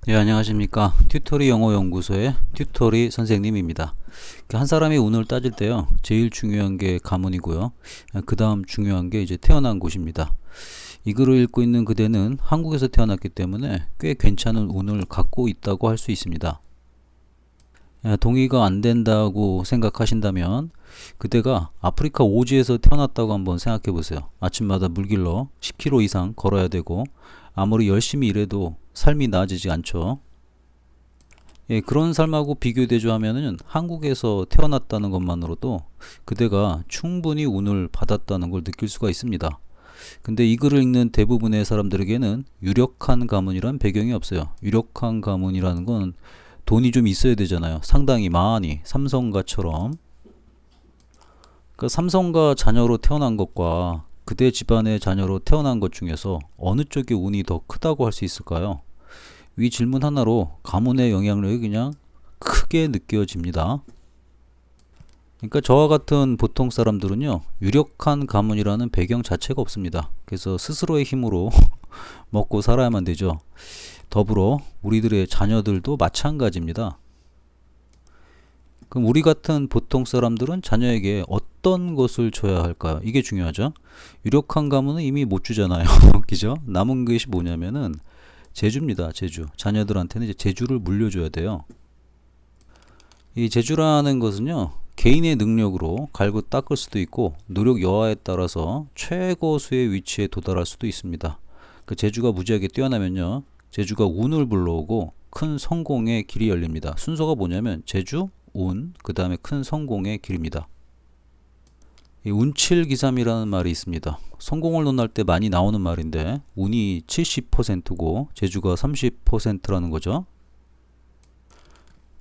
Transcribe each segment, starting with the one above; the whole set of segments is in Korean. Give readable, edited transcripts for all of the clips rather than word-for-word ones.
네, 안녕하십니까. 튜토리 영어 연구소의 튜토리 선생님입니다. 한 사람이 운을 따질 때요, 제일 중요한 게 가문이고요. 그 다음 중요한 게 이제 태어난 곳입니다. 이 글을 읽고 있는 그대는 한국에서 태어났기 때문에 꽤 괜찮은 운을 갖고 있다고 할 수 있습니다. 동의가 안 된다고 생각하신다면 그대가 아프리카 오지에서 태어났다고 한번 생각해 보세요. 아침마다 물길로 10km 이상 걸어야 되고 아무리 열심히 일해도 삶이 나아지지 않죠. 그런 삶하고 비교 대조하면은 한국에서 태어났다는 것만으로도 그대가 충분히 운을 받았다는 걸 느낄 수가 있습니다. 근데 이 글을 읽는 대부분의 사람들에게는 유력한 가문이란 배경이 없어요. 유력한 가문이라는 건 돈이 좀 있어야 되잖아요. 상당히 많이 삼성가처럼. 그 삼성가 자녀로 태어난 것과 그대 집안의 자녀로 태어난 것 중에서 어느 쪽의 운이 더 크다고 할 수 있을까요? 이 질문 하나로 가문의 영향력이 그냥 크게 느껴집니다. 그러니까 저와 같은 보통 사람들은요, 유력한 가문이라는 배경 자체가 없습니다. 그래서 스스로의 힘으로 먹고 살아야만 되죠. 더불어 우리들의 자녀들도 마찬가지입니다. 그럼 우리 같은 보통 사람들은 자녀에게 어떤 것을 줘야 할까요? 이게 중요하죠. 유력한 가문은 이미 못 주잖아요. 그죠? 남은 것이 뭐냐면은 재주입니다. 재주. 자녀들한테는 이제 재주를 물려줘야 돼요. 이 재주라는 것은요, 개인의 능력으로 갈고 닦을 수도 있고 노력 여하에 따라서 최고수의 위치에 도달할 수도 있습니다. 그 재주가 무지하게 뛰어나면요, 재주가 운을 불러오고 큰 성공의 길이 열립니다. 순서가 뭐냐면 재주, 운, 그 다음에 큰 성공의 길입니다. 이 운칠기삼이라는 말이 있습니다. 성공을 논할 때 많이 나오는 말인데 운이 70%고 재주가 30%라는 거죠.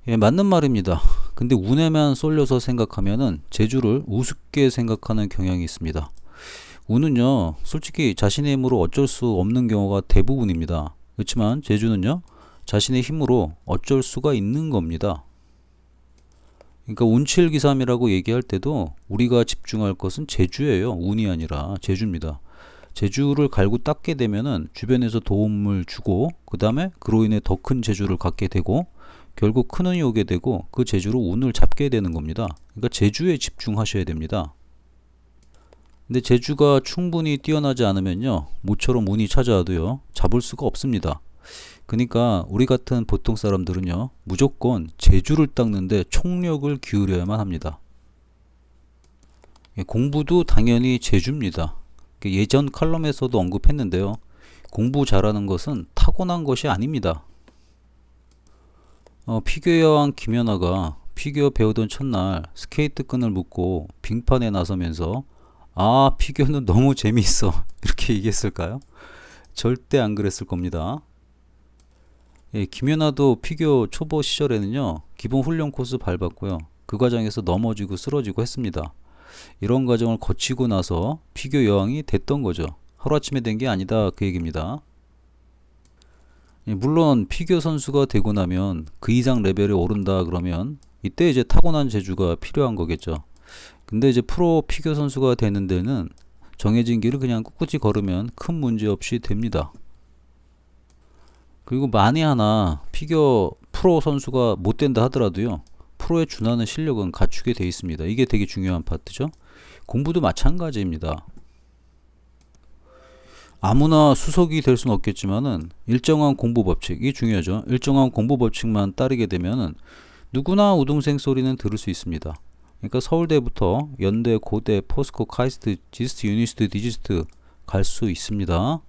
맞는 말입니다. 근데 운에만 쏠려서 생각하면은 재주를 우습게 생각하는 경향이 있습니다. 운은요, 솔직히 자신의 힘으로 어쩔 수 없는 경우가 대부분입니다. 그렇지만 재주는요, 자신의 힘으로 어쩔 수가 있는 겁니다. 그러니까 운칠기삼이라고 얘기할 때도 우리가 집중할 것은 재주예요. 운이 아니라 재주입니다. 재주를 갈고 닦게 되면은 주변에서 도움을 주고 그 다음에 그로 인해 더 큰 재주를 갖게 되고 결국 큰 운이 오게 되고 그 재주로 운을 잡게 되는 겁니다. 그러니까 재주에 집중하셔야 됩니다. 근데 재주가 충분히 뛰어나지 않으면요, 모처럼 운이 찾아와도요, 잡을 수가 없습니다. 그러니까 우리 같은 보통 사람들은요, 무조건 재주를 닦는데 총력을 기울여야만 합니다. 공부도 당연히 재주입니다. 예전 칼럼에서도 언급했는데요, 공부 잘하는 것은 타고난 것이 아닙니다. 피겨 여왕 김연아가 피겨 배우던 첫날 스케이트 끈을 묶고 빙판에 나서면서 아, 피겨는 너무 재미있어 이렇게 얘기했을까요? 절대 안 그랬을 겁니다. 김연아도 피겨 초보 시절에는요, 기본 훈련 코스 밟았고요, 그 과정에서 넘어지고 쓰러지고 했습니다. 이런 과정을 거치고 나서 피겨 여왕이 됐던 거죠. 하루아침에 된 게 아니다, 그 얘기입니다. 물론 피겨 선수가 되고 나면 그 이상 레벨에 오른다 그러면 이때 이제 타고난 재주가 필요한 거겠죠. 근데 이제 프로 피겨 선수가 되는 데는 정해진 길을 그냥 꿋꿋이 걸으면 큰 문제 없이 됩니다. 그리고 만에 하나 피겨 프로 선수가 못 된다 하더라도요, 프로에 준하는 실력은 갖추게 돼 있습니다. 이게 되게 중요한 파트죠. 공부도 마찬가지입니다. 아무나 수석이 될 수는 없겠지만은 일정한 공부 법칙이 중요하죠. 일정한 공부 법칙만 따르게 되면은 누구나 우등생 소리는 들을 수 있습니다. 그러니까 서울대부터 연대, 고대, 포스코, 카이스트, 지스트, 유니스트, 디지스트 갈 수 있습니다.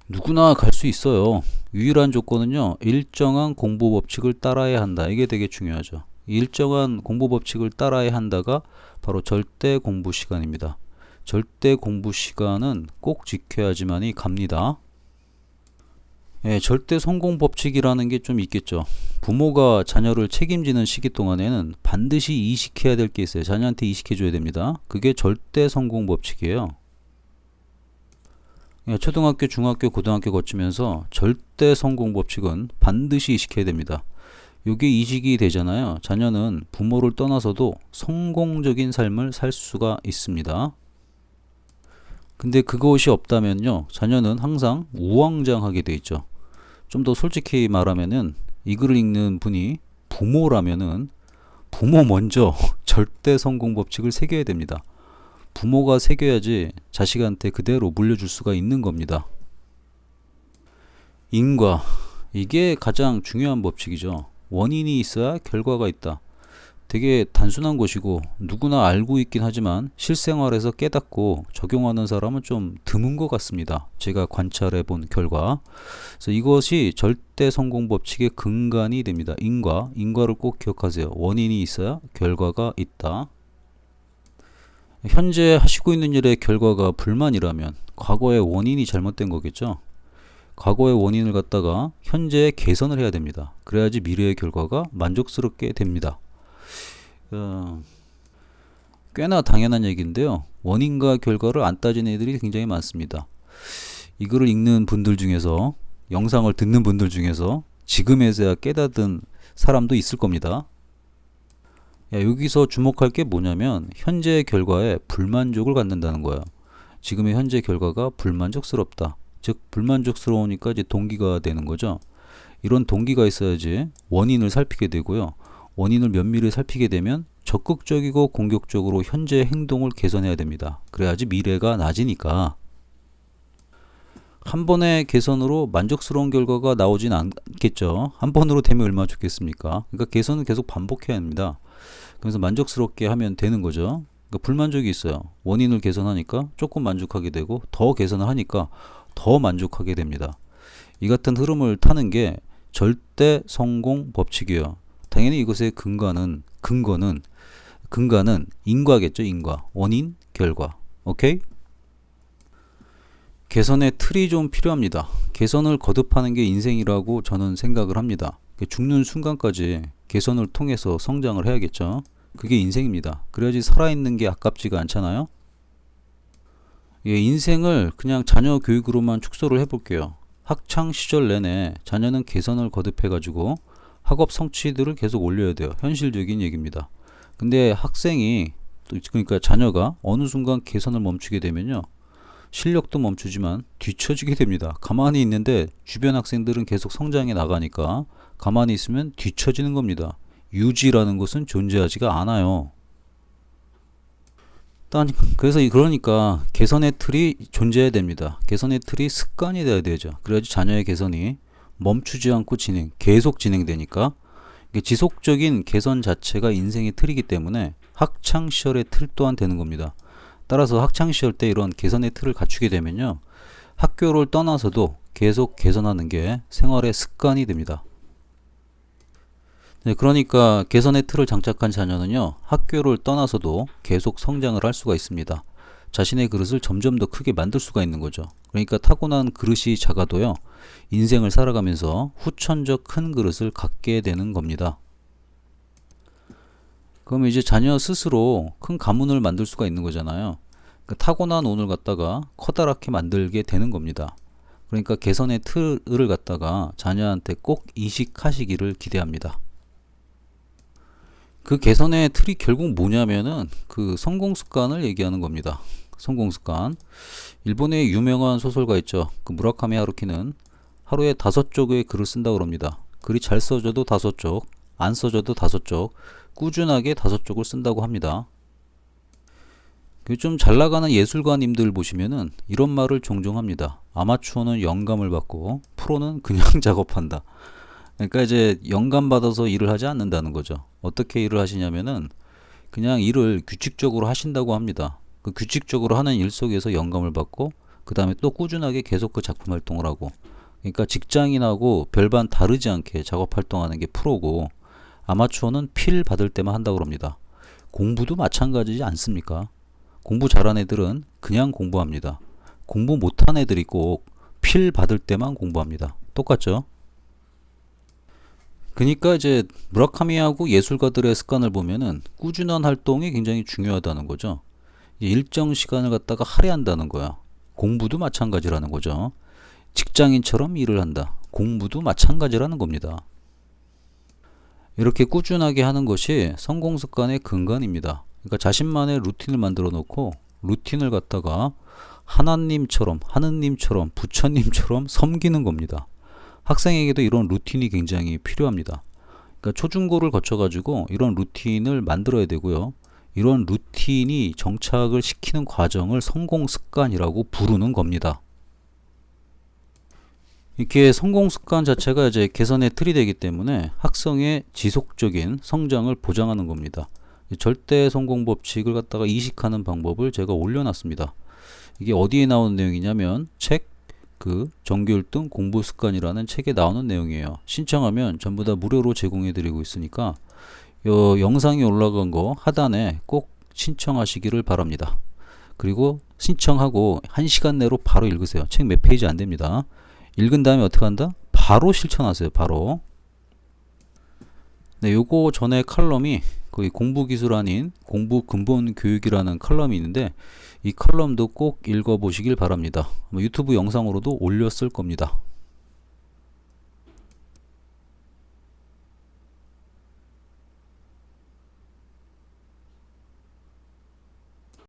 누구나 갈 수 있어요. 유일한 조건은요, 일정한 공부 법칙을 따라야 한다. 이게 되게 중요하죠. 일정한 공부 법칙을 따라야 한다가 바로 절대 공부 시간입니다. 절대 공부 시간은 꼭 지켜야지만이 갑니다. 절대 성공 법칙이라는 게 좀 있겠죠. 부모가 자녀를 책임지는 시기 동안에는 반드시 이식해야 될 게 있어요. 자녀한테 이식해줘야 됩니다. 그게 절대 성공 법칙이에요. 초등학교, 중학교, 고등학교 거치면서 절대 성공 법칙은 반드시 이식해야 됩니다. 이게 이식이 되잖아요. 자녀는 부모를 떠나서도 성공적인 삶을 살 수가 있습니다. 근데 그것이 없다면요, 자녀는 항상 우왕좌왕하게 돼 있죠. 좀 더 솔직히 말하면은 이 글을 읽는 분이 부모라면은 부모 먼저 절대 성공 법칙을 새겨야 됩니다. 부모가 새겨야지 자식한테 그대로 물려줄 수가 있는 겁니다. 인과, 이게 가장 중요한 법칙이죠. 원인이 있어야 결과가 있다. 되게 단순한 것이고 누구나 알고 있긴 하지만 실생활에서 깨닫고 적용하는 사람은 좀 드문 것 같습니다. 제가 관찰해 본 결과. 그래서 이것이 절대 성공 법칙의 근간이 됩니다. 인과를 꼭 기억하세요. 원인이 있어야 결과가 있다. 현재 하시고 있는 일의 결과가 불만이라면 과거의 원인이 잘못된 거겠죠. 과거의 원인을 갖다가 현재에 개선을 해야 됩니다. 그래야지 미래의 결과가 만족스럽게 됩니다. 꽤나 당연한 얘기인데요. 원인과 결과를 안 따지는 애들이 굉장히 많습니다. 이 글을 읽는 분들 중에서, 영상을 듣는 분들 중에서 지금에서야 깨닫은 사람도 있을 겁니다. 여기서 주목할 게 뭐냐면 현재의 결과에 불만족을 갖는다는 거예요. 지금의 현재 결과가 불만족스럽다. 즉 불만족스러우니까 이제 동기가 되는 거죠. 이런 동기가 있어야지 원인을 살피게 되고요. 원인을 면밀히 살피게 되면 적극적이고 공격적으로 현재의 행동을 개선해야 됩니다. 그래야지 미래가 나아지니까. 한 번의 개선으로 만족스러운 결과가 나오진 않겠죠. 한 번으로 되면 얼마나 좋겠습니까? 그러니까 개선은 계속 반복해야 합니다. 그래서 만족스럽게 하면 되는 거죠. 그러니까 불만족이 있어요. 원인을 개선하니까 조금 만족하게 되고 더 개선을 하니까 더 만족하게 됩니다. 이 같은 흐름을 타는 게 절대 성공 법칙이에요. 당연히 이것의 근거는 인과겠죠. 인과. 원인, 결과. 오케이? 개선의 틀이 좀 필요합니다. 개선을 거듭하는 게 인생이라고 저는 생각을 합니다. 죽는 순간까지 개선을 통해서 성장을 해야겠죠. 그게 인생입니다. 그래야지 살아있는 게 아깝지가 않잖아요. 인생을 그냥 자녀 교육으로만 축소를 해볼게요. 학창 시절 내내 자녀는 개선을 거듭해가지고 학업 성취들을 계속 올려야 돼요. 현실적인 얘기입니다. 근데 학생이, 그러니까 자녀가 어느 순간 개선을 멈추게 되면요. 실력도 멈추지만 뒤처지게 됩니다. 가만히 있는데 주변 학생들은 계속 성장해 나가니까 가만히 있으면 뒤처지는 겁니다. 유지라는 것은 존재하지가 않아요. 그래서 그러니까 개선의 틀이 존재해야 됩니다. 개선의 틀이 습관이 돼야 되죠. 그래야지 자녀의 개선이 멈추지 않고 계속 진행되니까 지속적인 개선 자체가 인생의 틀이기 때문에 학창 시절의 틀 또한 되는 겁니다. 따라서 학창 시절 때 이런 개선의 틀을 갖추게 되면요. 학교를 떠나서도 계속 개선하는 게 생활의 습관이 됩니다. 그러니까 개선의 틀을 장착한 자녀는요. 학교를 떠나서도 계속 성장을 할 수가 있습니다. 자신의 그릇을 점점 더 크게 만들 수가 있는 거죠. 그러니까 타고난 그릇이 작아도요. 인생을 살아가면서 후천적 큰 그릇을 갖게 되는 겁니다. 그럼 이제 자녀 스스로 큰 가문을 만들 수가 있는 거잖아요. 그러니까 타고난 운을 갖다가 커다랗게 만들게 되는 겁니다. 그러니까 개선의 틀을 갖다가 자녀한테 꼭 이식하시기를 기대합니다. 그 개선의 틀이 결국 뭐냐면은 그 성공 습관을 얘기하는 겁니다. 성공 습관. 일본의 유명한 소설가 있죠. 그 무라카미 하루키는 하루에 5쪽의 글을 쓴다고 합니다. 글이 잘 써져도 5쪽, 안 써져도 5쪽, 꾸준하게 5쪽을 쓴다고 합니다. 좀 잘 나가는 예술가님들 보시면은 이런 말을 종종 합니다. 아마추어는 영감을 받고 프로는 그냥 작업한다. 그러니까 이제 영감 받아서 일을 하지 않는다는 거죠. 어떻게 일을 하시냐면은 그냥 일을 규칙적으로 하신다고 합니다. 그 규칙적으로 하는 일 속에서 영감을 받고 그 다음에 또 꾸준하게 계속 그 작품 활동을 하고, 그러니까 직장인하고 별반 다르지 않게 작업 활동하는 게 프로고, 아마추어는 필 받을 때만 한다고 합니다. 공부도 마찬가지지 않습니까? 공부 잘한 애들은 그냥 공부합니다. 공부 못한 애들이 꼭 필 받을 때만 공부합니다. 똑같죠? 그러니까 이제 무라카미하고 예술가들의 습관을 보면은 꾸준한 활동이 굉장히 중요하다는 거죠. 일정 시간을 갖다가 할애한다는 거야. 공부도 마찬가지라는 거죠. 직장인처럼 일을 한다. 공부도 마찬가지라는 겁니다. 이렇게 꾸준하게 하는 것이 성공 습관의 근간입니다. 그러니까 자신만의 루틴을 만들어 놓고 루틴을 갖다가 하나님처럼, 하느님처럼, 부처님처럼 섬기는 겁니다. 학생에게도 이런 루틴이 굉장히 필요합니다. 그러니까 초중고를 거쳐가지고 이런 루틴을 만들어야 되고요. 이런 루틴이 정착을 시키는 과정을 성공 습관이라고 부르는 겁니다. 이렇게 성공 습관 자체가 이제 개선의 틀이 되기 때문에 학생의 지속적인 성장을 보장하는 겁니다. 절대 성공 법칙을 갖다가 이식하는 방법을 제가 올려놨습니다. 이게 어디에 나오는 내용이냐면 책 그 정규 1등 공부 습관이라는 책에 나오는 내용이에요. 신청하면 전부 다 무료로 제공해 드리고 있으니까 영상이 올라간 거 하단에 꼭 신청하시기를 바랍니다. 그리고 신청하고 1시간 내로 바로 읽으세요. 책 몇 페이지 안 됩니다. 읽은 다음에 어떻게 한다? 바로 실천하세요. 바로. 네, 요거 전에 칼럼이 거의 공부 기술 아닌 공부 근본 교육이라는 칼럼이 있는데 이 칼럼도 꼭 읽어보시길 바랍니다. 유튜브 영상으로도 올렸을 겁니다.